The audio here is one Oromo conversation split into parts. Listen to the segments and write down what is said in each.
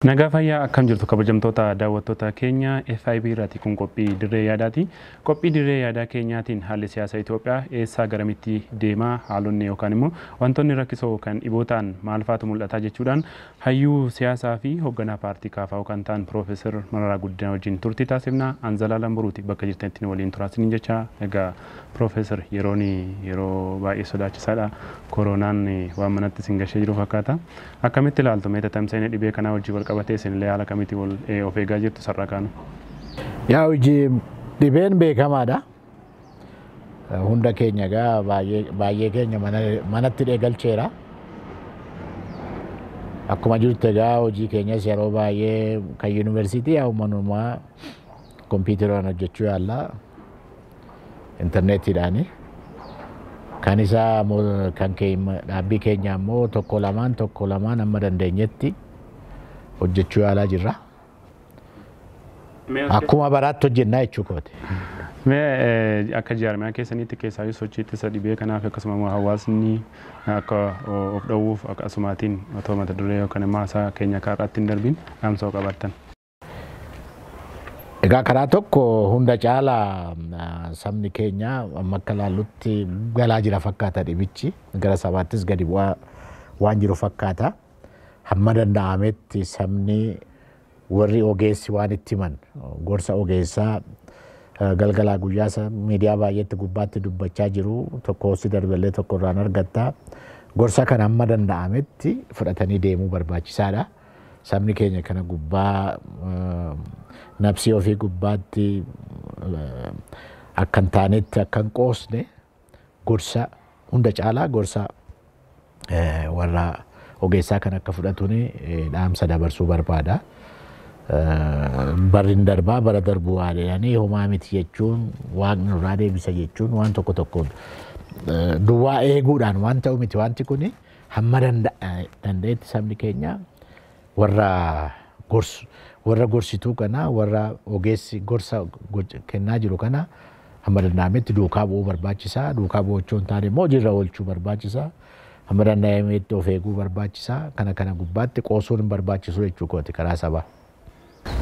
Nagaa fayyaa akkam jirtu kabajamtoota daawwattoota keenya FIB irratti kun qophii dirree yaadaati. Qophii dirree yaadaa keenyaatiin haalli siyaasa Itoophiyaa eessaa garamitti deemaa haalonni yookaan immoo wantoonni rakkisoo kan dhibootaan maal faatu mul'ata jechuudhaan hayyuu siyaasaa fi hoogganaa paartii kaafaa yookaan ta'an Profeesar Mararaa Guddinaa wajjin turtii taasifnaa Anzalaa Lamburuuti bakka jirtanitti waliin turaasiniin jecha egaa Profeesar yeroo baay'ee sodaachisaadha. Koronaan waan manatti sin gashee jiru fakkaata. Akkamitti ilaaltu meeta tamsa'ina dhibee kanaa wajjin wal qabatee isinillee haala kamitti of eegaa jirtu sarara kaanu? Yaa hojii dhibeen beekamaadha. Hunda keenya egaa baay'ee keenya manatti deegalcheera. Akkuma jirtu egaa hojii keenyas yeroo baay'ee kan yuunivarsiitii yaa uummanumaa kompiitaraan hojjechuu yaalla. Intarneetiidhaani. Kan isaa kan dhaabbii keenya ammoo tokko lamaan amma dandeenyetti hojjechuu yaalaa jirra. Akkuma baraatti hojjennaa jechuukooti. Akka jaarmiyaa keessanitti keessaa sochii ittisa dhibee kanaaf akkasuma hawaasni akka of dhowwuuf akkasumaatiin otoo mata duree yookaan immoo haasaa keenya kaarraatti hin darbiin dhaamsa qabattan. Egaa karaa tokko hunda caalaa sabni keenya amma akka laallutti galaa jira fakkaata dhibichi gara sabaattis gadi waan jiru fakkaata. Hamma danda'ametti sabni warri ogeessi waan itti himan gorsa ogeessaa galgalaa guyyaa miidiyaa baay'eetti gubbaatti dubbachaa jiru tokko si darballee tokko irraan argatta. Gorsa kana hamma danda'ametti fudhatanii deemuu barbaachisaadha. Sabni keenya kana gubbaa nafsii ofii gubbaatti akkan taanetti akkan qoosne gorsa hunda caalaa gorsa warra ogeessaa kan akka fudhatuun dhaamsa dabarsuu barbaada. Barri darbaa bara darbuu waadanii homaa miti jechuun waaqni nurraa deebisa jechuun waan tokko duwwaa eeguudhaan waan ta'u miti wanti kun hamma danda'etti sabni keenya warra gorsituu kana warra ogeessi gorsa kennaa jiru kana hamma danda'ametti duukaa bu'uu barbaachisa. Duukaa bu'uu hin taane immoo hojiirra oolchuu barbaachisa. Hamma danda'ametti of eeguu barbaachisa. Kana gubbaatti qoosuun hin barbaachisu jechuukooti karaa sabaa.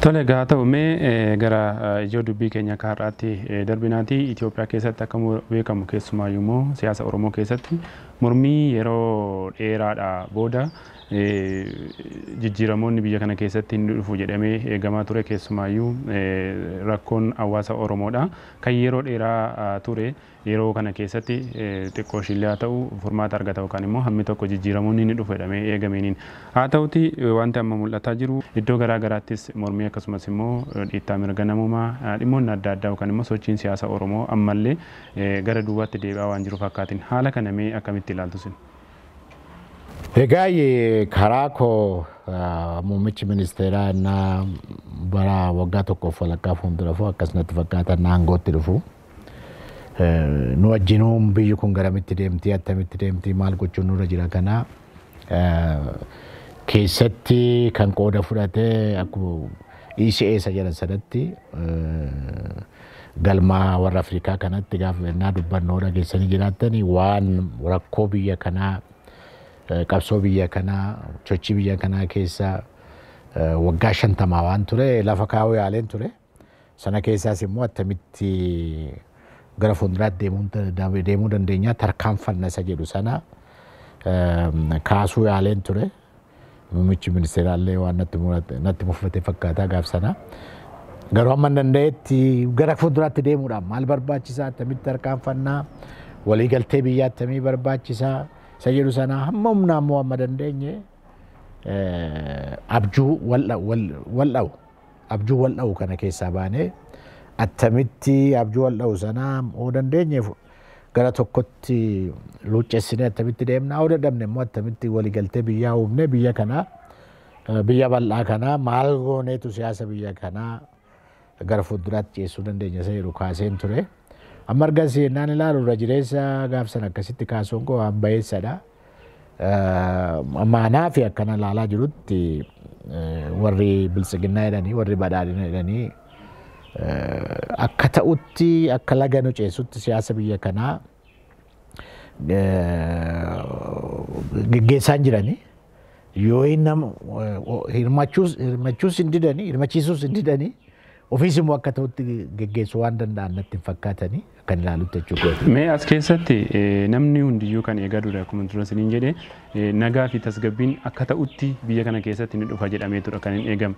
Tole gaa ta'u mee gara ijoo dubbii keenya kaarraatti darbinaati. Itoophiyaa keessatti akka beekamu keessumaayyuu immoo siyaasa Oromoo keessatti mormii yeroo dheeraadhaa booda jijjiiramoonni biyya kana keessatti hin dhufu jedhamee eegamaa ture keessumaayyuu rakkoon hawaasa Oromoodha. Kan yeroo dheeraa ture yeroo kana keessatti xiqqoo ishillee haa ta'u furmaata argata yookaan immoo hammi tokko jijjiiramoonni ni dhufu jedhamee eegameeniin. Haa ta'uti wanti amma mul'ataa jiru iddoo garaa garaattis mormii akkasumas immoo dhiittaa mirga namummaa dhimmoonni adda addaa yookaan immoo sochiin siyaasa Oromoo ammallee gara duubaatti deebi'aa waan jiru fakkaatiin haala kana mee akkamitti ilaaltu sin? Egaa karaa koo muummichi ministeeraa innaa bara waggaa tokkoof walakkaa fuuldura akkasumatti fakkaatan naangootti dhufu. Nu wajjinuun biyyi kun garamitti deemtii attamitti deemtii maal gochuun nurra jira kana keessatti kan qooda fudhatee akkuma ECA jedhan sanatti galmaa warra Afrikaa kanatti gaafa innaa dubbannoo dhageessanii jiraatanii waan rakkoo biyya kanaa qabsoo biyya kanaa sochii biyya kanaa keessa waggaa 50 waan ture lafa kaa'uu yaaleen ture. Sana keessaas immoo attamitti gara fuulduraatti deemuu dandeenya tarkaanfanna isa jedhu sana kaasuu yaaleen ture. Muummichi ministeeraallee waan natti mufate fakkaataa gaaf sana. Garuu amma danda'etti gara fuulduraatti deemuudhaan maal barbaachisaa attamitti tarkaanfannaa waliigaltee biyyaa attamii barbaachisaa isa jedhu sana hamma humnaa immoo amma dandeenye abjuu waldha'u kana keessaa baanee attamitti abjuu waldha'u sana oo dandeenyeef gara tokkotti luuccessinee attamitti deemnaa oo dadhabne immoo attamitti waliigaltee biyyaa uumne biyya kanaa biyya bal'aa kanaa maal gooneetu siyaasa biyya kanaa gara fuulduraatti ceessuu dandeenya isa jedhu kaaseen ture. Amma argas naan ilaalu irra jireessa gaafsan akkasitti kaasuun koo waan bayeessadha. Amaanaa fi akkana ilaalaa jirutti warri bilisiginnaa jedhanii warri badhaadhina jedhanii akka ta'utti akka laganu ceessutti siyaasa biyya kanaa geggeessaan jiranii yoo nama hirmachuus hin didanii hirmachiisuus hin didanii ofiis immoo akka ta'utti geggeessuu waan danda'an natti hin fakkaatanii kan ilaalutti jechuudha. Mee as keessatti namni hundiyyuu kan eegaa dura akkuma dura isiniin jedhe nagaa fi tasgabbiin akka ta'utti biyya kana keessatti ni dhufa jedhameetudha kan hin eegame.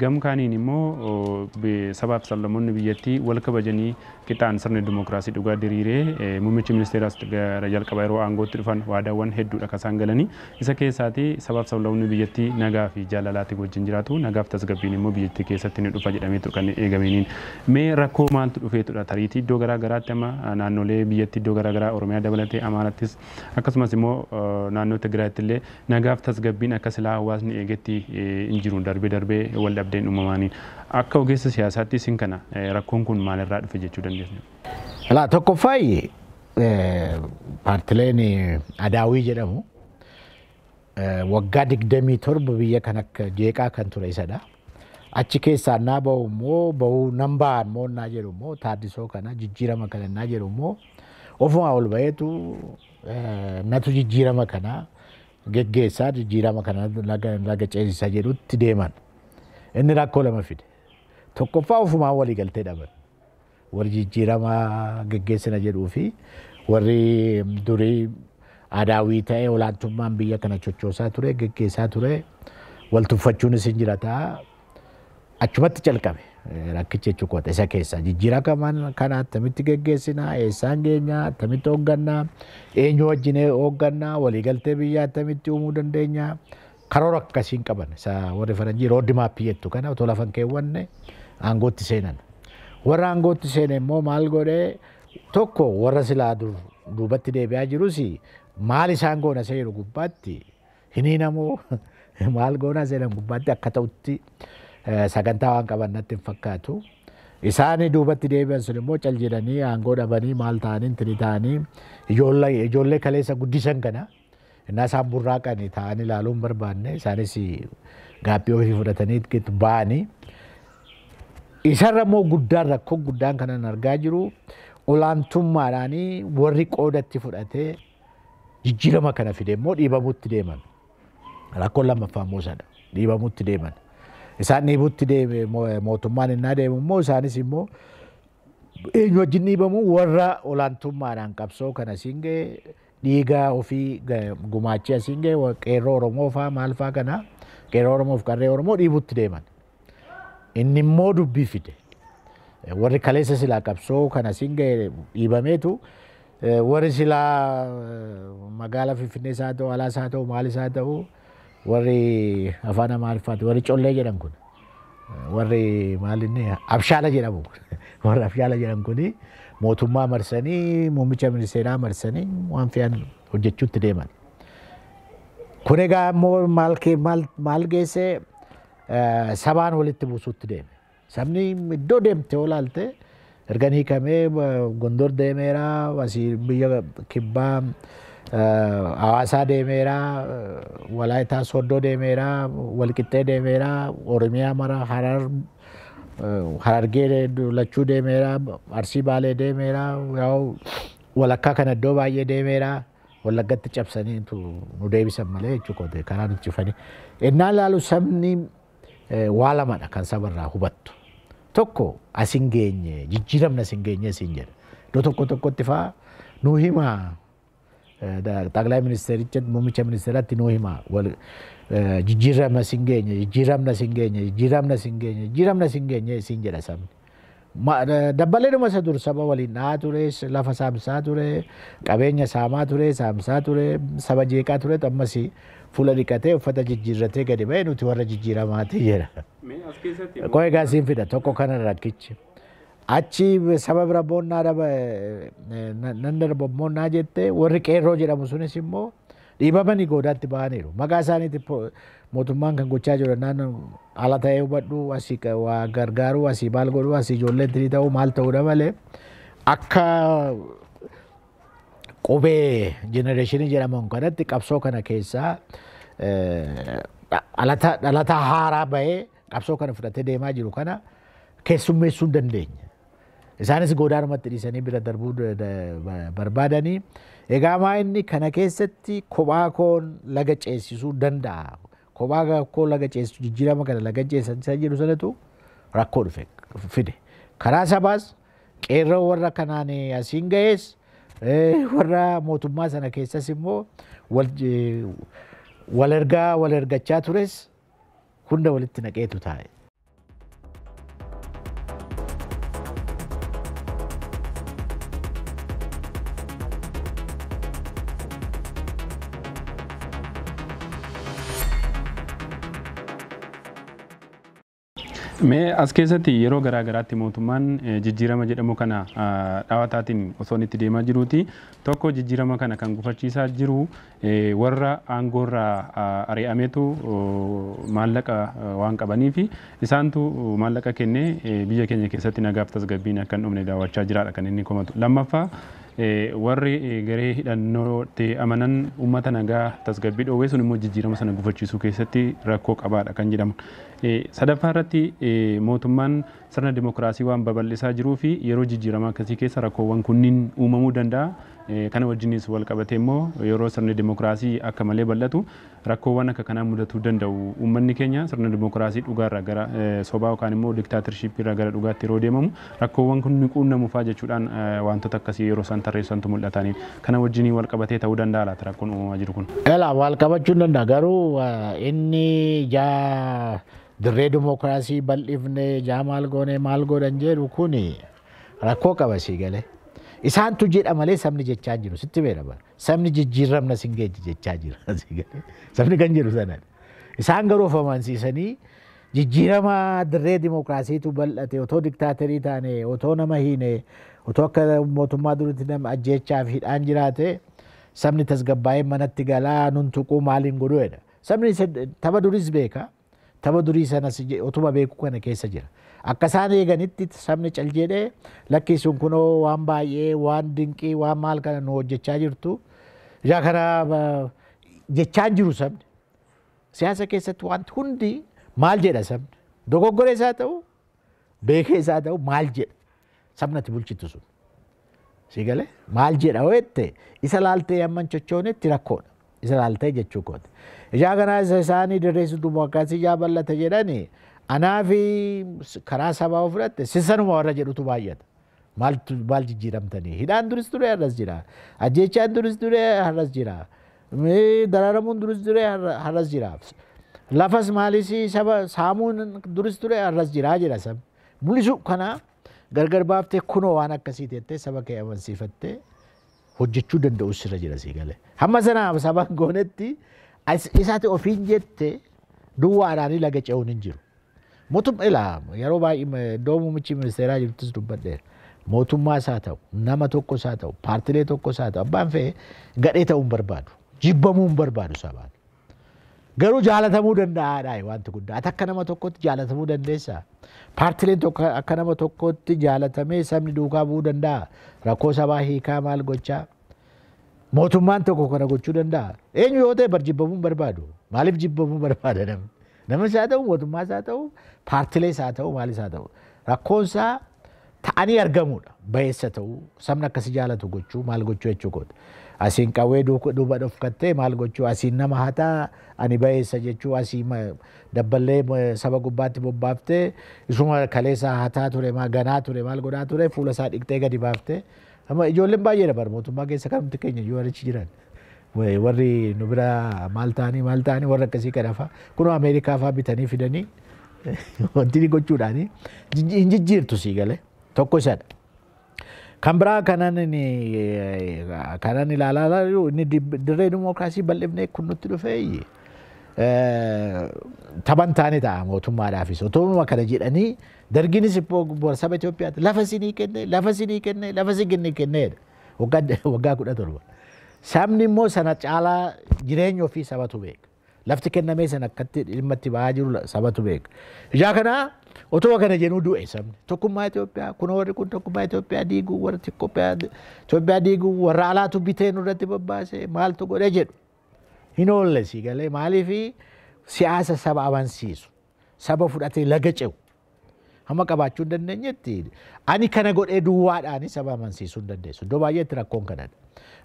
Gam kaaniin immoo sabaaf sablammoonni biyyattii wal kabajanii qixaan sirna dimookiraasii dhugaa diriiree muummichi ministeeraas gara jalqaba yeroo aangootti dhufan waadaawwan hedduudha kan isaan galanii isa keessaati sabaaf sablammoonni biyyattii nagaa fi jaalalaatti wajjin jiraatu nagaaf tasgabbiin immoo biyyattii keessatti ni dhufa jedhameetu kan eegamaniin mee rakkoo maaltu dhufeetudha tariitii iddoo garaa garaatti amma naannolee biyyattii iddoo garaa garaa Oromiyaa dabalatee Amaarattis akkasumas immoo naannoo Tigraayitti illee nagaaf tasgabbiin akka silaa hawaasni eegetti hin jiru darbee wal dhabdeen uumamaniin akka ogeessa siyaasaatti isin kana rakkoon kun maalirraa dhufe jechuu dandeessu? Alaa tokkoffaayi paartileen Adaawii jedhamu waggaa 27 biyya kan akka jeeqaa kan ture isadha. Achi keessaa naa bahu immoo bahuu nan ba'an immoo naa jedhu immoo taaddisoo kana jijjiirama kana naa jedhu immoo ofumaa ol baheetu natu jijjiirama kana geggeessaa jijjiirama kana laga ceesisa jedhutti deeman. Inni rakkoo lama fide. Tokkoffaa ofumaa walii galtee dhaban. Warri jijjiirama geggeessina jedhuu fi warri durii Adaawii ta'ee olaantummaan biyya kana chochoosaa ture geggeessaa ture wal tuffachuunis hin jirataa achumatti calqabe rakkichi jechuudha isa keessa jijjiirama kana attamitti geggeessina eessaan geenya attamitti hooggannaa eenyu wajjin hooggannaa walii galtee biyyaa attamitti uumuu dandeenya karoora akkasiin qaban isa warri faranjii road map jettu kana otoo lafan keewwanne aangootti seenan. Warra aangootti seene immoo maal godhee tokko warra silaa duubatti deebi'aa jirus maal isaan goona seeru gubbaatti hiniinamoo maal goona seenan gubbaatti akka ta'utti sagantaa waan qaban natti hin fakkaatu. Isaan duubatti deebi'an sun immoo cal jedhanii aangoo dhabanii maal ta'anii tini ta'anii ijoollee kaleessa guddisan kana innaa isaan burraaqanii ta'anii ilaaluun barbaanne isaanis gaaffii ofii fudhatanii ba'anii. Isarra immoo guddaan rakkoo guddaan kanan argaa jiru olaantummaadhaanii warri qoodatti fudhatee jijjiirama kana fide immoo dhiibamutti deeman. Rakkoon lammaffaa immoo sana dhiibamutti deeman. Isaan dhiibutti deeme mootummaan innaa deemu immoo isaanis immoo eenyu wajjin dhiibamu warra olaantummaadhaan qabsoo kana siin ga'e dhiigaa ofii gumaachee asiin ga'e qeerroo Oromoo fa'aa maal fa'aa kana qeerroo Oromoo fi qarree Oromoo dhiibutti deeman. Inni immoo dubbii fide. Warri kaleessa silaa qabsoo kana siin ga'e dhiibameetu warri silaa magaalaa Finfinnee isaa ta'u alaas haa ta'u maalis haa ta'u warri afaan Amaariffaati warri collee jedhan kun warri maalinni abshaala jedhamu warri abshaala jedhan kuni mootummaa marsanii muummicha ministeeraa marsanii waan fe'an hojjechuutti deeman. Kun egaa immoo maal geessee sabaan walitti buusuutti deeme. Sabni iddoo deemte olaalte ergan hiikamee Gondor deemeera, asii biyya kibbaa Hawaasaa deemeera, Walaayitaa Soddoo deemeera, Walqixxee deemeera, Oromiyaa mara Harargee lachuu deemeera, Arsii Baalee deemeera, walakkaa kana iddoo baay'ee deemeera. Wallaggatti cabsanii nu deebisan malee jechuudha karaa nuti cufanii. Innaan laalu sabni waa lamadha kan sabarraa hubattu. Tokko asin geenye jijjiiramna asin geenye asin jedha. Iddoo tokkotti fa'aa nuu himaa xaqlaa ministeericha muummicha ministeeratti nuu himaa jijjiiramna asin geenye jijjiiramna asin geenye jijjiiramna asin geenye jijjiiramna asin geenye asin jedha sabni. Dabbalee dhuma isa dur saba waliin dhahaa ture lafa saamsaa ture qabeenya saamaa ture saamsaa ture saba jeeqaa ture ammas fuula dhiqatee uffata jijjiirratee gadi ba'e nuti warra jijjiiramaati jedha. Qo'ee egaa siin fida tokko kana rakkichi. Achi saba bira boonnaa nan darbammoonnaa jettee warri qeerroo jedhamu sunis immoo dhiibamanii goodaatti ba'aniiru. Maqaa isaaniitti mootummaan kan gochaa jiru naannoo ala ta'ee hubadhu asii waa gargaaru asii baal godhu asii ijoollee itti ta'u maal ta'uudha malee akka qubee jenereeshinii jedhaman kanatti qabsoo kana keessaa dhalataa haaraa bahee qabsoo kana fudhatee deemaa jiru kana keessummeessuu hin dandeenye. Isaanis goodaanumatti dhiisanii bira darbuu barbaadanii Egaa maa inni kana keessatti kophaa koon laga ceesisuu danda'a. Kophaa koo laga ceesisu jijjiirama kana laga ceesisaa jiru sanatu rakkoo dhufe fide. Karaa sabaas qeerroo warra kanaan asiin ga'ees warra mootummaa sana keessas immoo wal ergachaa tures hunda walitti naqeetu taa'e. Mee as keessatti yeroo garaa garaatti mootummaan jijjiirama jedhamu kana dhaawataatiin osoo itti deemaa jiruuti. Tokko jijjiirama kana kan gufachiisaa jiru warra aangoorraa ari'ameetu maallaqa waan qabanii fi isaantu maallaqa kennee biyya keenya keessatti nagaaf tasgabbiin akka hin dhumne daawwachaa jiraadha kan inni komatu. Lammaffaa warri garee hidhannootti amanan uummata nagaa tasgabbii dhoowwee sun immoo jijjiirama sana gufachiisuu keessatti rakkoo qabaadha kan jedhamu. Sadaffaa irratti mootummaan sirna dimokiraasii waan babal'isaa jiruu fi yeroo jijjiirama akkasii keessa rakkoowwan kunniin uumamuu danda'a. Kana wajjinis wal qabatee immoo yeroo sirni dimokiraasii akka malee bal'atu rakkoowwan akka kanaa mudatuu danda'u. Uummanni keenya sirna dimokiraasii dhugaarraa gara sobaa yookaan immoo diktaatirshippiirraa gara dhugaatti yeroo deemamu rakkoowwan kun ni quunnamuufaa jechuudhaan wantoota akkasii yeroo isaan tarreessantu mul'ataniin kana wajjinii wal qabatee ta'uu danda'a laata rakkoon uumamaa jiru kun. Wal qabachuu danda'a garuu inni dirree dimokiraasii bal'ifnee maal godhan jedhu kun rakkoo qaba sii galee. Isaantu jedha malee sabni jechaa jiru sitti beekama. Sabni jijjiiramna singeeji jechaa jira. Sabni kan jiru sana. Isaan garuu of amansiisanii jijjiirama dirree dimokiraasiitu bal'ate otoo diktaatarii taane otoo nama hiine otoo akka mootummaa duriitti nama ajjeechaa fi hidhaan jiraate sabni tasgabbaa'ee manatti galaa nun tuquu maaliin godhuudha. Sabni tapha duris beeka. Tapha durii sanas utuma beeku kana keessa jira. Akka isaan eeganitti sabni cal jedhee lakkisuun kunoo waan baay'ee waan dinqii waan maal kana nu hojjechaa jirtu. Ijaa kana jechaan jiru sabni. Siyaasa keessatti wanti hundi maal jedha sabni. Dogoggoree isaa ta'u beekee isaa ta'u maal jedha. Sabnatti bulchitu sun. Sigalee maal jedha weette isa laaltee amman chochoonetti rakkoodha. Isa laaltee jechuu kooti. Ijaa kana isaanii dirreessu dimokiraasii bal'ate jedhanii anaa fi karaa sabaa ofirratti sisanuma warra jedhutu baay'ata. Maal jijjiiramtanii? Hidhaan duris ture har'as jira. Ajjeechaan duris ture har'as jira. Dararamuun duris ture har'as jira. Lafas maalis saba saamuun duris ture har'as jira jedha sabni. Mul'isu kana gargar baaftee kunoo waan akkasii teettee saba kee amansiifattee hojjechuu danda'u sirra jira sii galee. Hamma sana sabaan goonetti isaati ofiin jette duwwaadhaan laga ce'uun hin jiru. Mootummaa ilaa yeroo baay'ee iddoo muummichi ministeeraa jirtus dubbadheera. Mootummaa isaa ta'u nama tokko isaa ta'u paartilee tokko isaa ta'u abbaan fe'ee gadhee ta'uu hin barbaadu. Jibbamuu hin barbaadu sabaan. Garuu jaalatamuu danda'aadha wanti guddaa. Ati akka nama tokkotti jaalatamuu dandeessaa. Paartileen tokko akka nama tokkotti jaalatamee sabni duukaa bu'uu danda'a. Rakkoo sabaa hiikaa maal gochaa. Mootummaan tokko kana gochuu danda'a. Eenyu yoo ta'e jibbamuu hin barbaadu. Maaliif jibbamuu barbaada namni? Nama isaa ta'u mootummaa isaa ta'u paartilee isaa ta'u maal isaa ta'u. Rakkoon isaa ta'anii argamuudha. Bayeessa ta'u sabni akkasii jaalatu gochuu maal gochuu jechuu kooti. Asiin qawwee duuba dhufkattee maal gochuu asiin nama hataa ani bayeessa jechuu asii dabballee saba gubbaatti bobbaaftee isuma kaleessa hataa ture ganaa ture maal godhaa ture fuula isaa dhiqxee gadi baaftee. Amma ijoolleen baay'ee bara mootummaa keessa kanumti keenya iyyuu walitti jiran. Warri nu bira maal ta'anii warra akkasii kana fa'a kunoo Ameerikaa fa'a bitanii fidanii wanti gochuudhaani hin jijjiirtu sii galee tokko isadha. Kan biraa kanan ilaalaa jiru inni dirree dimokiraasii bal'ifnee kun nutti dhufee taphan taane ta'a mootummaadhaafis otoo kana jedhanii dargiinis saba Itoophiyaatti lafa isinii kenne lafa isinii kenneedha waggaa 17. Sabni immoo sana caalaa jireenya ofii sabatu beeka. Lafti kennamee sana akkatti dhimma itti ba'aa jiru sabatu beeka. Ijaa kana otoo kana jenuu du'e sabni. Tokkummaa Itoophiyaa kun warri kun tokkummaa Itoophiyaa diiguu warra Itoophiyaa diiguu warra alaatu bitee nurratti babbaase maaltu godhe jedhu. Hin oolle sii galee maaliif siyaasa saba amansiisu saba fudhatee laga ce'u. hamma qabaachuu hin dandeenyetti ani kana godhee duwwaadhaan saba amansiisuu hin dandeessu. Iddoo baay'eetti rakkoon kanadha.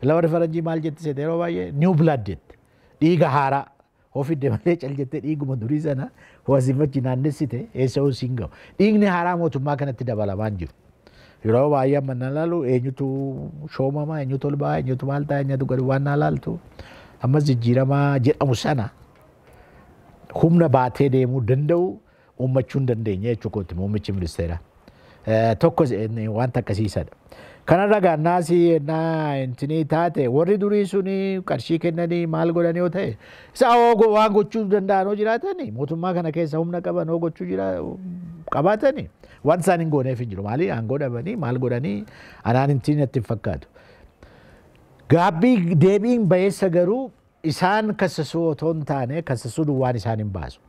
Lafa faranjii maal jetti seete yeroo baay'ee new blood jette dhiiga haaraa ofidde malee cal jettee dhiiguma durii sana wasiifachi naannessite eessa hoosiin gahu. Dhiigni haaraa mootummaa kanatti dabalamaa hin jiru. Yeroo baay'ee amma na laalu eenyutu shoomama eenyutu ol ba'a eenyutu maal ta'a eenyutu gadi waan na laaltu ammas jijjiiramaa jedhamu sana humna baatee deemuu danda'u uummachuu hin dandeenye jechuudha muummichi ministeeraa. Tokko wanta akkasiisadha. Kanarra gaannaasii naa intinii taate warri durii suni qarshii kennanii maal godhanii yoo ta'e isa waan gochuu danda'an hoo jiraatanii mootummaa kana keessa humna qaban hoo gochuu qabaatanii waan isaan hin gooneef hin jiru. Maali aangoo dhabanii maal godhanii anaan intinii natti hin fakkaatu. Gaabbii deebiin bayeessa garuu isaan kassasuu otoo hin taane kassasuu duwwaan isaan hin baasu.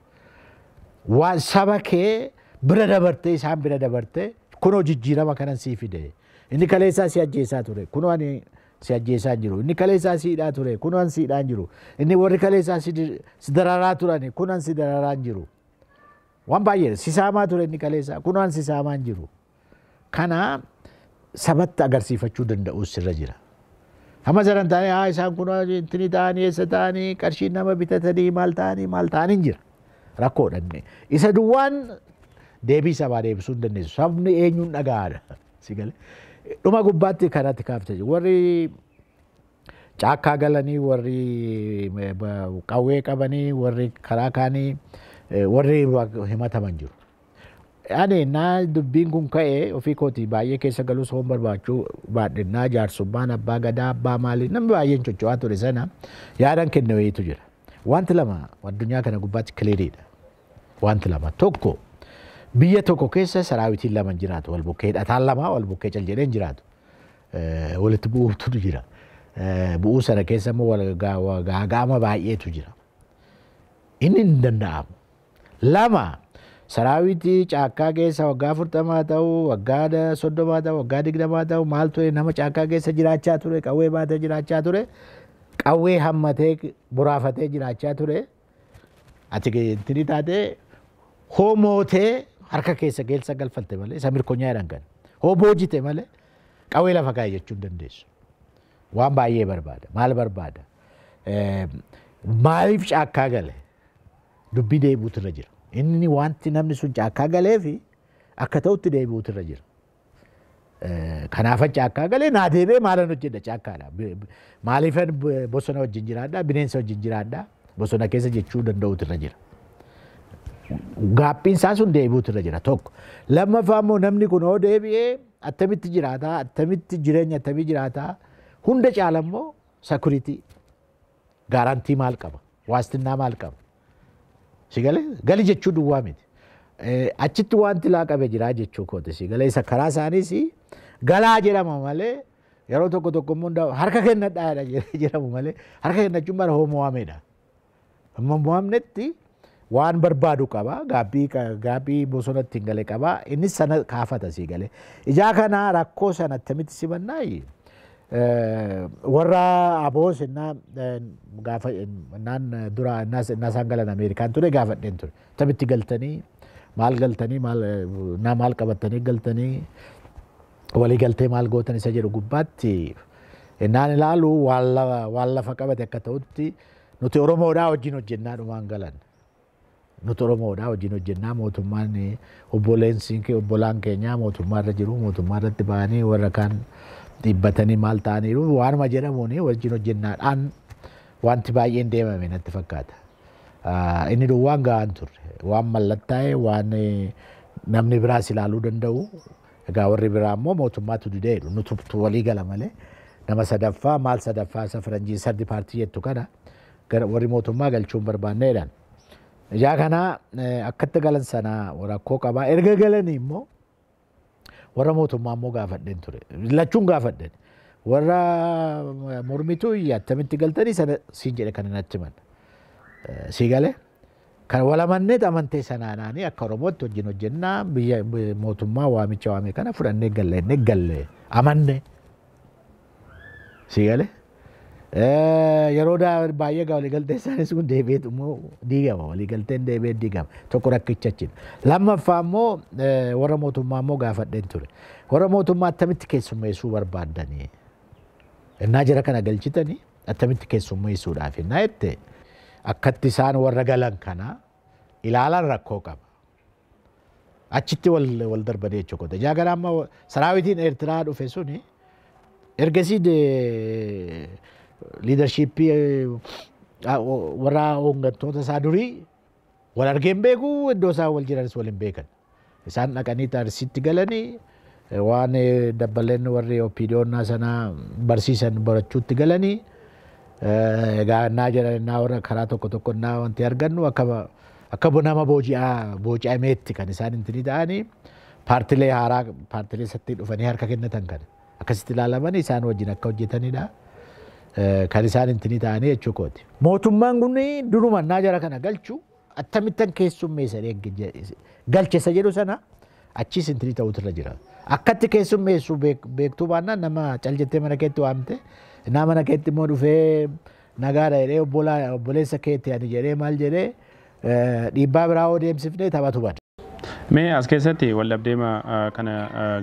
Waan saba kee bira dabartee isaan bira dabartee kunoo jijjiirama kanan sii fide. Inni kaleessaa si ajjeesaa ture. Kunoo ani si ajjeesaa hin jiru. Inni kaleessaa si hidhaa ture. Kunoo ani si hidhaa hin jiru. Inni warri kaleessaa si dararaa turan. Kunoo ani si dararaa hin jiru. Waan baay'ee si saamaa ture inni kaleessaa. Kunoo ani si saamaa hin jiru. Kana sabatti agarsiifachuu danda'uus sirra jira. Hamma sadan taanee isaan kunoo intini ta'anii eessa ta'anii qarshii nama bitatanii maal ta'anii hin jira. Rakkoodha inni. Isa duwwaan deebii sabaa deebisuu hin dandeessu. Sabni eenyuun dhaga'aadha. Sigale. Dhuma gubbaatti kanatti kaaftee warri caakkaa galanii warri qawwee qabanii warri karaa kaanii warri himataman jiru. Ani naa dubbiin kun ka'ee ofii kooti baay'ee keessa galuus hoon barbaachuu baadhinnaa jaarsummaan abbaa gadaa abbaa maalii namni baay'een cocho'aa ture sana yaadan kenneweetu jira. Wanti lama addunyaa kana gubbaatti kileeriidha. Wanti lama tokko biyya tokko keessa saraawitiin lama jiraatu wal bukkee hidhataan lama wal bukkee cal jedheen jiraatu. Walitti bu'uutu jira. Bu'uu sana keessa immoo gaaga'ama baay'eetu jira. Inni hin danda'amu. Lama saraawitii caakkaa keessa waggaa 40 ta'u waggaa 30 ta'u waggaa 20 ta'u maal ture nama caakkaa keessa jiraachaa ture qawwee baatee jiraachaa ture qawwee hammatee buraafatee jiraachaa ture ati intini taatee hoomootee harka keessa geelsa galfalte malee isa mirkonyaa jedhan kan hoo boojite malee qawwee lafa kaa'e jechuu hin dandeessu. Waan baay'ee barbaada. Maal barbaada? Maaliif caakkaa gale? Dubbii deebi'uutu irra jira. Inni wanti namni sun caakkaa galee fi akka ta'utti deebi'uutu irra jira. Kanaafan caakkaa galee naa deebi'ee maalan hojjedha caakkaadha. Maaliifan bosona wajjin jiraadha bineensa wajjin jiraadha bosona keessa jechuu danda'uutu irra jira. Gaappiin isaa sun deebi'uutu irra jira tokko. Lammaffaa immoo namni kun hoo deebi'ee attamitti jiraata attamitti jireenya attamii jiraata hunda caala immoo sakuritii gaarantii maal qaba waastinnaa maal qaba. Sigale gali jechuu duwwaa miti. Achitti wanti laaqabe jira jechuu kooti sigale isa karaa isaaniis galaa jedhama malee yeroo tokko immoo harka kennadhaa jedhamu malee harka kennachuun bara hoomo'ameedha. Amma mo'amnetti waan barbaadu qaba gaabbii bosonatti hin gale qaba innis sana kaafata sigale. Ijaa kana rakkoo sana attamitti simannaayi. Warra aboos gaafa naan dura naasaan galan Ameerikaan ture gaafadheen ture. Tabitti galtanii maal qabatanii galtanii walii galtee maal gootan isa jedhu gubbaatti naan ilaalu waan lafa qabate akka ta'utti nuti Oromoodhaa wajjin hojjennaa dhumaan galan. Nuti Oromoodhaa wajjin hojjennaa mootummaan obbolaan keenya mootummaa irra jiru mootummaa irratti ba'anii warra kaan dhibbatanii maal ta'aniiru waanuma jedhamuun wajjin hojjennaadhaan wanti baay'een deemame natti fakkaata. Inni duwwaan ga'aan turre waan mallattaa'e waan namni biraas ilaaluu danda'u. Egaa warri biraa immoo mootummaatu dideedhu nuti walii gala malee nama sadaffaa maal sadaffaa isa faranjii sardi paartii jettu kana warri mootummaa galchuun barbaanneedhaan. Ijaa kana akkatti galan sana rakkoo qabaa erga galanii immoo warra mootummaa immoo gaafadheen ture. Lachuun gaafadheen. Warra mormituu attamitti galtanii sana siin jedhe kan natti himan. Sii galee kan walamanneet amantee sanaanaanii akka Oromootti wajjin hojjennaa biyya mootummaa waamicha waame kana fudhannee galle amanne. Sii galee Yeroo baay'ee gaa waliigaltee isaanis kun deebi'eetu immoo diigama waliigalteen deebi'ee diigama tokko rakkicha achiin. Lammaffaa immoo warra mootummaa immoo gaafadheen ture. Warra mootummaa attamitti keessummeessuu barbaaddanii innaa jira kana galchitanii attamitti keessummeessuudhaaf innaa jette akkatti isaan warra galan kana ilaalan rakkoo qaba. Achitti wal darbanii jechuudha. Jaagara amma saraawitiin Eertiraa dhufe suni ergasii liidarshiippii warra hooggantoota isaa durii wal argeen beeku iddoo isaan wal jiranis wal hin beekan. Isaan dhaqanii Arsiitti galanii waan dabballeen warri opiidiyoonnaa sanaa barsiisan barachuutti galanii egaa naa jedhan warra karaa tokko naa wanti argannu akka nama booji'ameetti kan isaan intini ta'anii paartilee haaraa paartilee satti dhufanii harka kennatan kana akkasitti ilaalamanii isaan wajjin akka hojjetanidha. Kan isaan intini ta'anii jechuukooti. Mootummaan kun duruma naa jara kana galchu attamittan keessummeessan galchessa jedhu sana achis intini ta'utu irra jira. Akkatti keessummeessu beektuu baannaan nama caljettee mana keetti waamte nama mana keetti immoo dhufee nagaadha jedhee obboleessa keetti ani jedhee maal jedhee dhiibbaa biraa oo deemsifnee taphatu bada. Mee as keessatti wal dhabdeema kana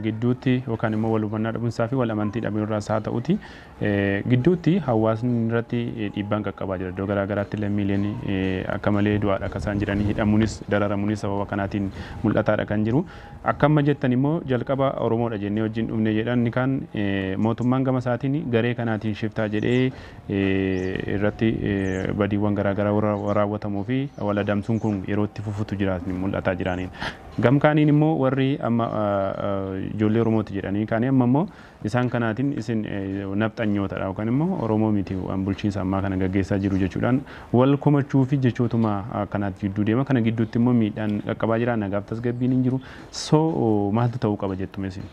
gidduutti yookaan immoo wal hubannaa dhabuunsaa fi wal amantii dhabuunirraas haa ta'uti gidduutti hawaasni irratti dhiibbaan qaqqabaa jira. Iddoo garaa garaatti lammiileen akka malee du'aadha akka isaan jiranii hidhamuunis dararamuunis sababa kanaatiin mul'ataadha kan jiru. Akka amma jettan immoo jalqaba Oromoodha jennee wajjin dhufne jedhan kan mootummaan gama isaatiin garee kanaatiin shiftaa jedhee irratti badiiwwan garaa garaa raawwatamuu fi wal adamsuun kun yeroo itti fufutu jiraatni mul'ataa jiraniin. Gamkaaniin immoo warri amma ijoollee Oromooti jedhanii kaanii amma immoo isaan kanaatiin isin nafxanyootadha yookaan immoo Oromoo miti waan bulchiinsa ammaa kana gaggeessaa jiru jechuudhaan wal komachuu fi jechootuma kanaatti gidduu deema kana gidduutti immoo miidhaan qaqqabaa jira nagaaf tasgabbiin hin jiru soo maaltu ta'uu qaba jettume isin.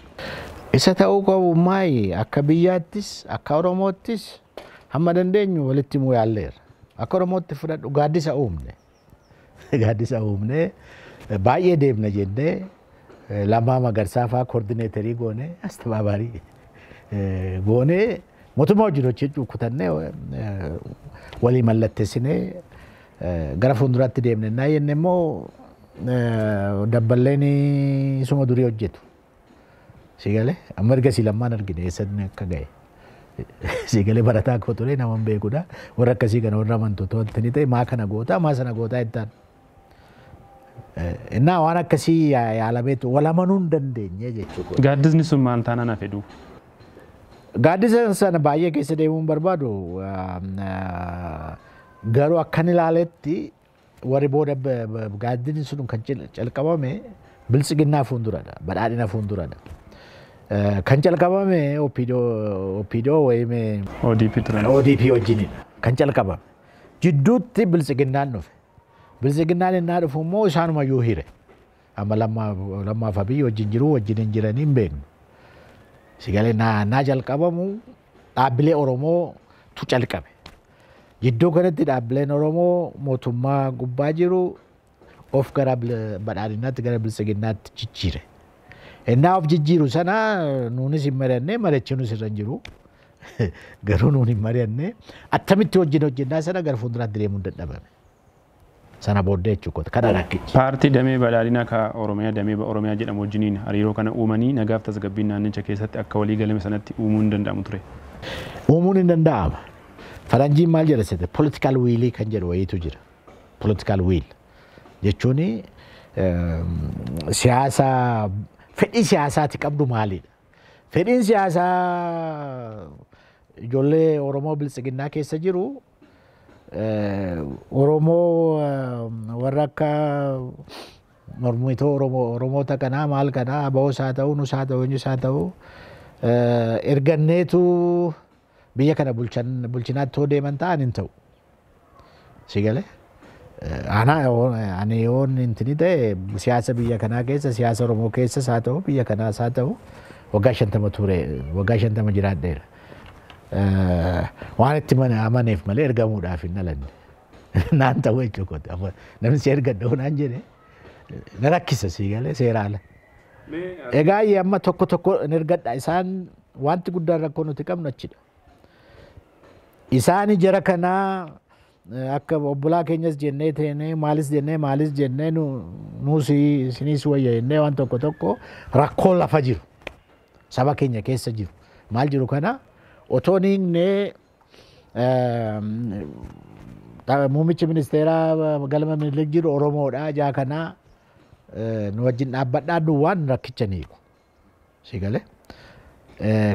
Isa ta'uu qabu maayi akka biyyaattis akka Oromoottis hamma dandeenyu walitti himuu yaalleera. Akka Oromootti fudhadhu gaaddisa uumne. Gaaddisa uumne. Baay'ee deemna jennee Lammaa Magarsaa fa'aa koordineetarii goone astibaabarii goone mootummaa wajjin hojjechuu kutannee walii mallatteessinee gara fuulduraatti deemne naa jenne immoo dabballeen isuma durii hojjetu. Siigalee amma ergasii lammaan argine eessatti akka ga'e. Siigalee barataa koo ture nama hin beekudha. Warra akkasii kana warra amantoota wanti ni ta'e maa kana gootaa maa sana gootaa jettaan. Innaa waan akkasii yaalameetu wal amanuu hin dandeenye jechuudha. Gaaddisni sun maal taanaan hafedhu? Gaaddisa sana baay'ee keessa deemuun barbaadu garuu akkan ilaaletti warri booda gaaddisni sun kan calqabame biltsiginnaa fuulduradha badhaadhina fuulduradha. Kan calqabame OPDO wayime ODP wajjinidha kan calqabame. Jidduutti biltsiginnaan dhufe. Biltsiginnaan innaa dhufu immoo isaanumayyuu hire. Amma lammaa FIB wajjin jiru wajjin hin jiranii hin beeknu. Siigalee naa jalqabamu dhaabbilee Oromoo tu calqabe. Jidduu kanatti dhaabbileen Oromoo mootummaa gubbaa jiru of gara badhaadhinaatti gara biltsiginnaatti jijjiire. Innaa of jijjiiru sana nuunis hin mari'anne mari'achiinus irra hin jiru. Garuu nuun hin mari'anne attamitti wajjin hojjennaa sana gara fuulduraatti deemuun dadhabame. Sana booddee jechuudha kana rakkichi. Paartii damee badhaadhinaa ka Oromiyaa damee Oromiyaa jedhamu wajjiniin hariiroo kana uumanii nagaaf tasgabbiin naannicha keessatti akka walii galame sanatti uumuun hin danda'amu ture. Uumuun hin danda'ama. Faranjiin maal jedha sete political will kan jedhu wayiitu jira. Political will jechuun siyaasa fedhii siyaasaati qabdu maalidha. Fedhiin siyaasaa ijoollee Oromoo biltsiginnaa keessa jiru Oromoo warra akka mormitoo Oromoota kanaa maal kanaa aba'oos haa ta'u nus haa ta'u eenyus haa ta'u erganneetu biyya kana bulchinaatti hoo deeman ta'an hin ta'u. Siigalee ani yoon intini ta'e siyaasa biyya kanaa keessa siyaasa Oromoo keessas haa ta'u biyya kanaas haa ta'u waggaa 50 ture waggaa 50 jiraadheera. Waan itti amaneef malee ergamuudhaaf hin dhalanne. Naan ta'u jechuudha. Namni si ergadhu naan jedhe na rakkisa siigalee seeraala. Egaa amma tokko hin ergadha isaan wanti guddaan rakkoo nuti qabnu achidha. Isaani jara kanaa akka obbolaa keenyas jennee teenee maalis jennee nuusi sinis wayya jennee waan tokko rakkoo lafa jiru. Saba keenya keessa jiru. Maal jiru kana otoo niignee muummichi ministeeraa galma Minilik jiru Oromoodha jaa kanaa nu wajjin dhaabbadhaa duwwaan rakkicha niigu. Sigale.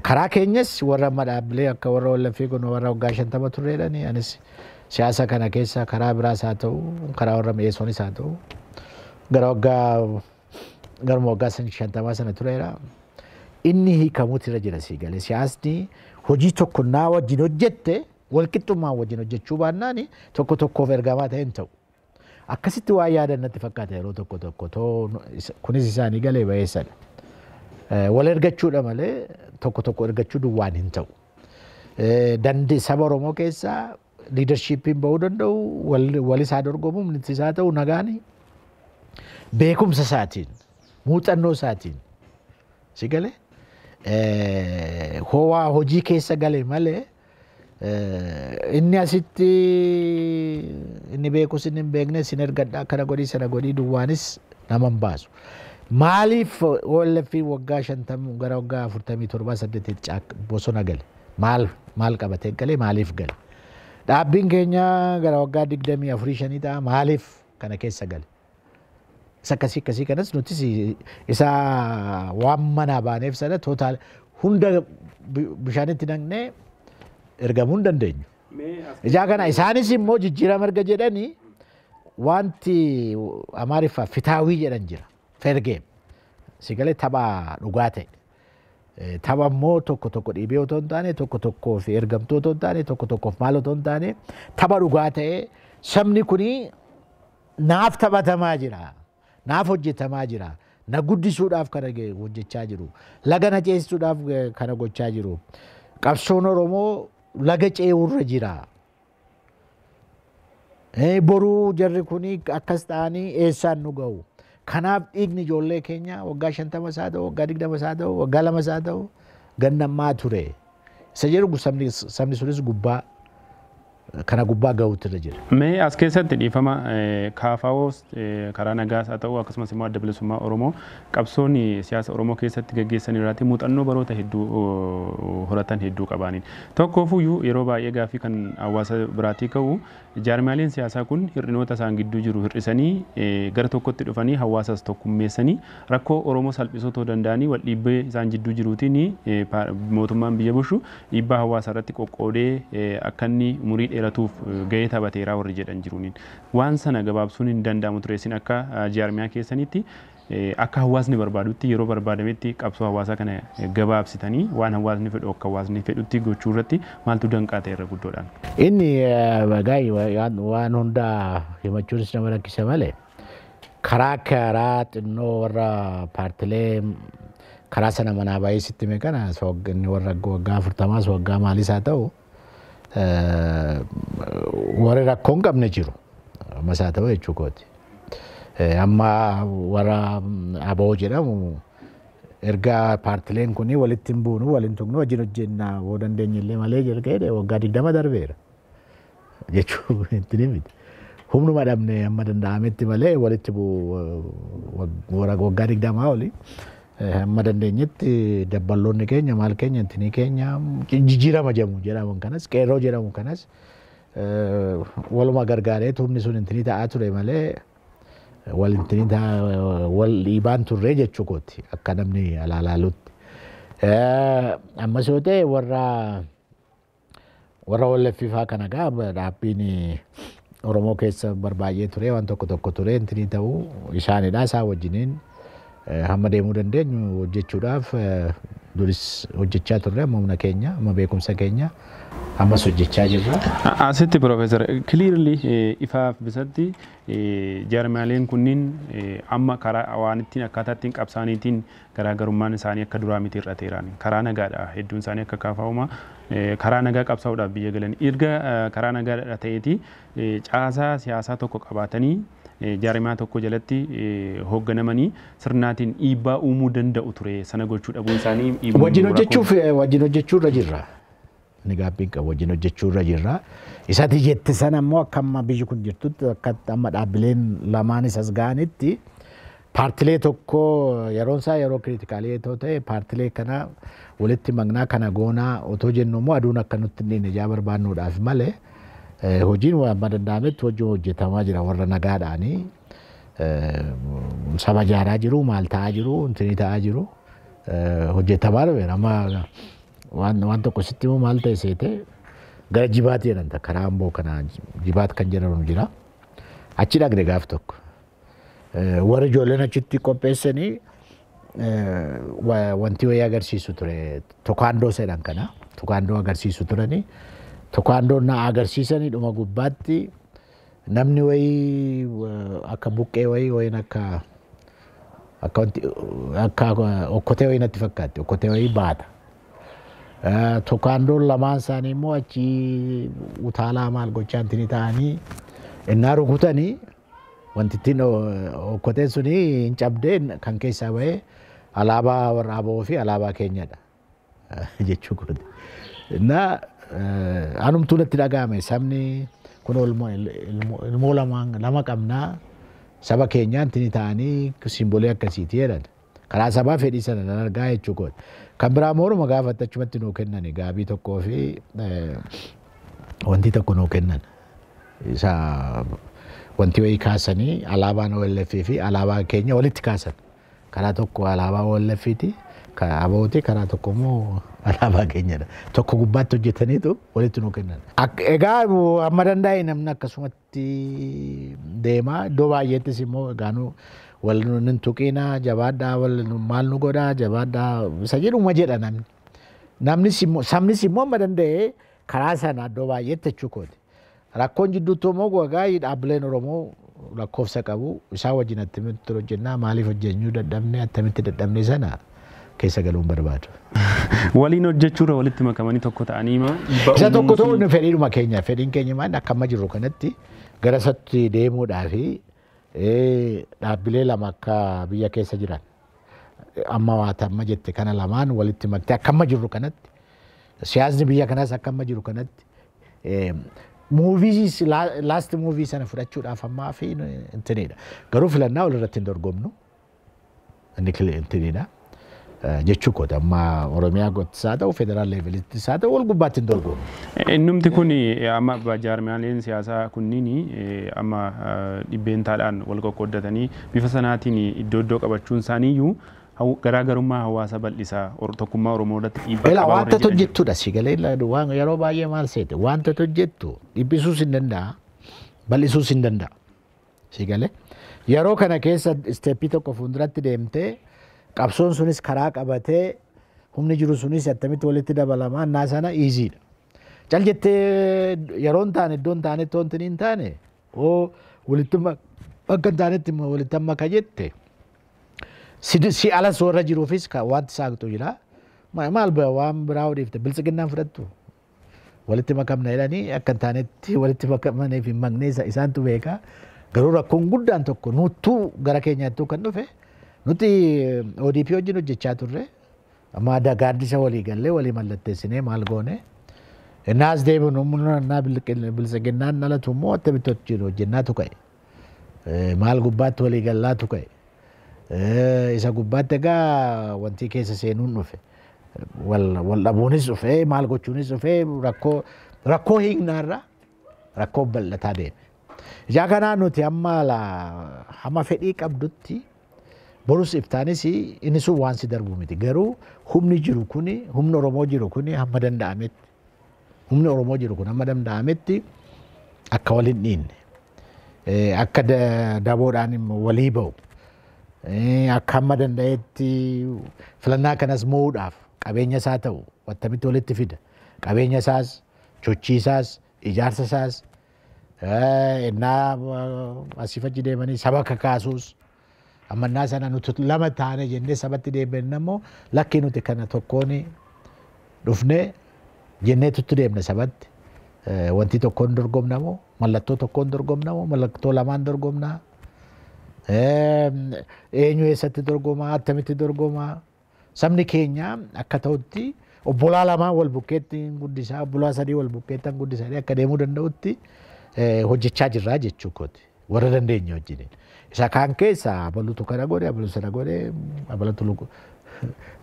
Karaa keenyas warra madhaabbilee akka warra Wallaffii kun warra waggaa 50 turreedhani anis siyaasa kana keessa karaa biraas haa ta'u karaa warra mi'eessonis haa ta'u garuma waggaa 50 sana tureera. Inni hiikamuutu irra jira sigale. Siyaasni hojii tokko naa wajjin hojjette walqixxummaa wajjin hojjechuu baannaan tokkoof ergamaa ta'e hin ta'u. Akkasitti waa yaadannatti fakkaata yeroo tokko kunis isaanii galee bayeessadha. Wal ergachuudha malee tokko ergachuu duwwaan hin ta'u. Dandii saba Oromoo keessaa liidarshiippiin bahuu danda'u walis haa dorgomu ministi isaa ta'u nagaani beekumsa isaatiin muuxannoo isaatiin si galee howaa hojii keessa galee malee inni asitti inni beekus inni hin beekne sin ergadhaa kana godhii sana godhii duwwaanis nama hin baasu. Maaliif Wallaffii waggaa 50 gara waggaa 47 bosona gale? Maal qabatee gale? Maaliif gale? Dhaabbiin keenya gara waggaa 24 ta'a maaliif kana keessa gale? Akkasii kanas nutis isa waan manaa baaneef sana tootaal hunda bishaanitti naqnee ergamuu hin dandeenyu. Ijaa kana isaanis immoo jijjiirama erga jedhanii wanti Amaariffaa fitaawii jedhan jira. Fair game. Sigale tapha dhugaa ta'e. Tapha immoo tokko dhiibee otoo hin taane tokkoof ergamtuu otoo hin taane tokkoof maal otoo hin taane tapha dhugaa ta'e sabni kuni naaf taphatamaa jira. Naaf hojjetamaa jira. Na guddisuudhaaf kana hojjechaa jiru. Laga na ceesisuudhaaf kana gochaa jiru. Qabsoon Oromoo laga ce'uurra jira. Boruu jarri kuni akkas ta'anii eessaan nu ga'u. Kanaaf dhiigni ijoollee keenya waggaa 50 isaa ta'u waggaa 20 isaa ta'u waggaa 2 isaa ta'u gannammaa ture. Isa jedhu sabni sunis gubbaa kana gubbaa ga'uutu irra jira. Mee as keessatti dhiifama kaafaawos karaa nagaas haa ta'u akkasumas immoo adda bilisummaa Oromoo qabsoonni siyaasa Oromoo keessatti gaggeessan irratti muuxannoo baroota hedduu horatan hedduu qabaaniin. Tokkoofuyyuu yeroo baay'ee gaaffii kan hawaasa biraatii ka'u jaarmaaleen siyaasaa kun hir'inoota isaan gidduu jiru hir'isanii gara tokkotti dhufanii hawaasas tokkummeessanii rakkoo Oromoo salphisuu ta'uu danda'anii wal dhiibbee isaan gidduu jiruutiin mootummaan biyya bulchu dhiibbaa hawaasa irratti qoqqoodee akka inni umurii dheeratuuf gahee taphateeraa warri jedhan jiruuniin waan sana gabaabsuun hin danda'amu ture isin akka jaarmiyaa keessanitti akka hawaasni barbaadutti yeroo barbaadametti qabsoo hawaasaa kana gabaabsitanii waan hawaasni fedhu akka hawaasni fedhutti gochuu irratti maaltu danqaa ta'e irra guddoodhaan. Inni gaa'ii waan hundaa himachuunis nama rakkisa malee karaa xinnoo warra paartilee karaa sana manaa baay'ee sitti meeqana inni warra waggaa 40 waggaa maalis haa ta'u warri rakkoon qabne jiru masaa ta'u jechuu kooti. Amma warra aboo jedhamu erga paartileen kuni walitti hin buunu waliin tuqnu wajjin hojjennaa yoo dandeenye illee malee jalqabee waggaa 20 darbeera jechuu itti nimiti. Humnuma dhabne amma danda'ametti malee walitti waggaa 20 oli amma dandeenyetti dabballoonni keenya maal keenya intinii keenya jijjiirama jedhamu kanas qeerroo jedhamu kanas waluma gargaaree humni sun intinii ta'aa ture malee wal dhiibaan turre jechuu kooti akka namni alaalaalutti. Ammas yoo ta'e warra Wallaffifaa kana gaa dhaabbiin Oromoo keessa barbaay'ee ture waan tokko ture intinii ta'uu isaanidha isaa wajjiniin hamma deemuu dandeenyu hojjechuudhaaf duris hojjechaa turre amma humna keenya amma beekumsa keenya ammas hojjechaa jirra. Asitti Profeesar clearly ifaaf bisatti jaarmaaleen kunniin amma karaa waan ittiin akkaataa ittiin qabsaaniitiin garaagarummaan isaanii akka duraa miti irrateeraan karaa nagaadha hedduun isaanii akka kaafaa'uma karaa nagaa qabsaa'uudhaaf biyya galan erga karaa nagaadha ta'eeti caasaa siyaasaa tokko qabaatanii jaarmaa tokko jalatti hoogganamanii sirnaatiin dhiibbaa uumuu danda'u ture sana gochuu dhabuun isaanii wajjin hojjechuu irra jirra. Inni gaabbiin qabu wajjin hojjechuu irra jirra. Isatti jette sana immoo akka amma biyyi kun jirtutti akka amma dhaabbileen lamaanis as ga'anitti paartilee tokko yeroon isaa yeroo kiritikaalii yoo ta'e paartilee kana walitti magnaa kana goonaa otoo jennu immoo aduun akka nutti hin ijaa barbaannuudhaaf malee hojiin waan danda'ametti hojii hojjetamaa jira warra nagaadhaanii saba ijaaraa jiru maal ta'aa jiru intini ta'aa jiru hojjetamaa dhufe nama waan tokko sitti immoo maal ta'e seete gara jibaatti jedhanta karaa amboo kana jibaatti kan jedhamu jira achi dhaqne gaaf tokko. Warri ijoolleen achitti qopheessanii wanti wayii agarsiisu ture tokaandoo jedhan kana tokaandoo agarsiisu turanii tokaandoo na agarsiisanii dhuma gubbaatti namni wayii akka buqqee wayiin akka okkotee wayii natti fakkaatti okkotee wayii baata. Tokaandoon lamaan isaanii immoo achi utaalaa maal gochaa intini ta'anii innaa rukutanii wanti ittiin okkoteen suni hin cabdee kan keessaa bahee alaabaa warra aboo fi alaabaa keenyadha jechuu godhe. Innaa anumtuu natti dhaga'ame sabni kun ilmoo lama qabnaa saba keenyaa intini ta'anii simboolii akkasiiti jedhan. Karaa sabaa fedhii sana nan argaa jechuu godhe. Kan biraa mooruma gaafatti achumatti nuu kennan gaabii tokkoo fi wanti tokko nuu kennan. Isa wanti wayii kaasanii alaabaan OLF fi alaabaa keenya walitti kaasan. Karaa tokko alaabaa OLF'ti, karaa abooti, karaa tokko immoo alaabaa keenyadha. Tokko gubbaatti hojjetaniitu walitti nuu kennan. Egaa amma danda'e namni akkasumatti deema. Iddoo baay'eettis immoo egaanuu wal nun tuqina jabaadhaa wal maal nu godhaa jabaadhaa isa jedhuma jedha namni. Sabnis immoo amma danda'e karaa sana iddoo baay'eetti jechuu kooti. Rakkoon jidduutti immoo gogaa dhaabbileen Oromoo lakkoofsa qabu isaa wajjin attamitti hojjennaa maaliif hojjechuu dadhabne attamitti dadhabne sana keessa galuun barbaadu. Waliin hojjechuudha walitti makamanii tokko ta'anii ma isa tokko ta'uun fedhiidhuma keenya fedhiin keenya maal akka amma jirru kanatti gara isaatti deemuudhaa fi dhaabbilee lama akka biyya keessa jiran amma waata amma jette kana lamaan walitti maktee akka amma jirru kanatti siyaasni biyya kanaas akka amma jiru kanatti movies last movie sana fudhachuudhaaf ammaa fi intinidha. Garuu filannaa walirratti hin dorgomnu inni intinidha. Jechuu koota amma Oromiyaa gottisaa ta'u federaal levelittis haa ta'u wal gubbaatti hin dorgomu. Innumti kun amma jaarmiyaaleen siyaasaa kunniin amma dhibbeentaadhaan wal qoqqooddatanii bifa sanaatiin iddoo qabachuun isaaniiyyuu garaagarummaa hawaasa bal'isaa tokkummaa Oromoo irratti dhiibbaa qaba. Wanta hojjettuudha si galee waan yeroo baay'ee maal seete wanta hojjettu dhibbisuus hin danda'a bal'isuus hin danda'a si galee yeroo kana keessa isteeppii tokko fuulduratti deemtee qabsoon sunis karaa qabatee humni jiru sunis attamitti walitti dabalamaa annaa sana iiziidha. Cal jettee yeroon taane iddoon taanetti wanti hin taane walitti akka hin taanetti walitti amma ka jette si ala soorra jiruufis wanti saaqtu jira. Maal waan biraa odeeffate bilisiginnaan fudhattu walitti makamna jedhanii akka hin taanetti walitti makamanii fi magnee isaantu beeka. Garuu rakkoon guddaan tokko nuttuu gara keenyaattuu kan dhufe nuti ODP wajjin hojjechaa turre amma gaaddisa walii gallee walii mallatteessinee maal goone innaas deebiin humna bilisiginnaan dhalatu immoo attamitti hojjennaatu ka'e maal gubbaatti walii gallaatu ka'e isa gubbaatti egaa wanti keessa seenuun dhufe wal dhabuunis dhufe maal gochuunis dhufe rakkoo hiiknaarra rakkoo bal'ataa deeme. Ijaa kanaan nuti hamma fedhii qabdutti borus iftaanis inni sun waan si darbu miti. Garuu humni jiru kuni humni Oromoo jiru kuni hamma danda'ametti humni Oromoo jiru kun hamma danda'ametti akka wal hin dhiinne akka daboodhaan walii ba'u akka hamma danda'etti filannaa kanas mo'uudhaaf qabeenya isaa ta'u attamitti walitti fida qabeenya isaas sochii isaas ijaarsa isaas innaa asii achi deemanii saba kakaasuus amannaa sana nuti lama taane jennee sabatti deebiin immoo lakkii nuti kana tokkoon dhufnee jennee tutti deemne sabatti wanti tokkoon dorgomnamoo mallattoo tokkoon dorgomnamoo mallattoo lamaan dorgomnaa eenyu eessatti dorgomaa attamitti dorgomaa sabni keenya akka ta'utti obbolaa lamaa wal bukkeetti guddisaa obbolaa sadii wal bukkeetti guddisaa akka deemuu danda'utti hojjechaa jirra jechuu kooti warra dandeenya wajjin. Isa kaan keessa abalutu kana godhe abalu sana godhe abalatu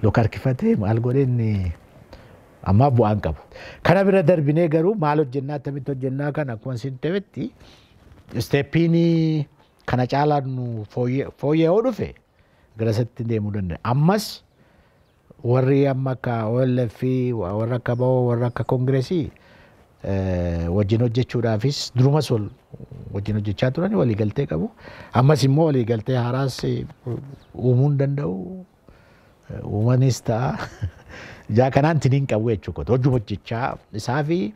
lukarkifatee maal godhe inni amma bu'aan qabu. Kana bira darbinee garuu maal hojjennaa akkamitti hojjennaa kan akkuma isin ta'etti isteeppiin kana caalaa nu fooyya'uu dhufe garasitti deemuu danda'a. Ammas warri amma akka OLF warra akka BO warra akka Kongireesii wajjin hojjechuudhaafis durumas wajjin hojjechaa turan waliigaltee qabu. Ammas immoo waliigaltee haaraas uumuu hin danda'u. Uumanis ta'a. Ijaa kanaan tiniin qabu jechuudha. Hojii hojjechaa isaa fi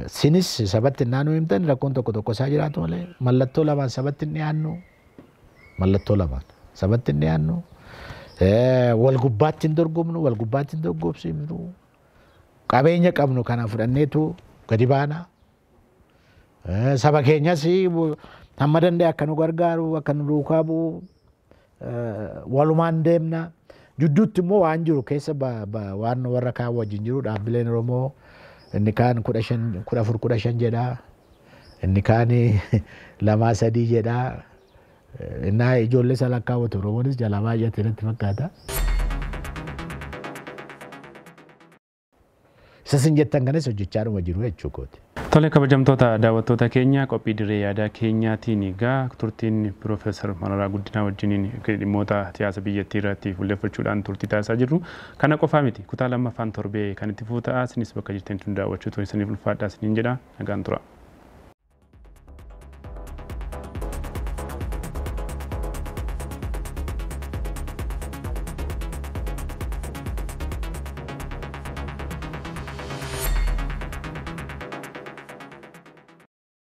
sinis sabatti naannoo himtan rakkoon tokko isaa jiraatu malee mallattoo lamaan sabatti hin dhiyaannu. Mallattoo lamaan sabatti hin dhiyaannu. Wal gubbaatti hin dorgomnu, wal gubbaatti hin dorgomsinu. Qabeenya qabnu kana fudhanneetu gadi baana. Saba keenyas hamma danda'e akka nu gargaaru, akka nu duukaa bu'u walumaan deemna. Jidduutti immoo waan jiru keessa waan warra kaan wajjin jiru dhaabbileen Oromoo inni kaan 14-15 jedha. Inni kaan 2-3 jedha. Innaa ijoollee isa lakkaawwatu Oromoonis jalaa baay'ate natti fakkaata. Isa sin jettan kanas hojjechaadhuma jiru jechuudha. Tole kabajamtoota daawwattoota keenya qophii dirree yaadaa keenyaatiin egaa turtiin Piroofeesar Mararaa Guddinaa wajjiniin dhimmoota siyaasa biyyattii irratti fuulleeffachuudhaan turtii taasisaa jirru. Kana qofaa miti kutaa lammaffaan torbee kan itti fufu ta'a. Isinis bakka jirtan daawwachuu isiniif ulfaadhaa isiniin jedha. Nagaan tura.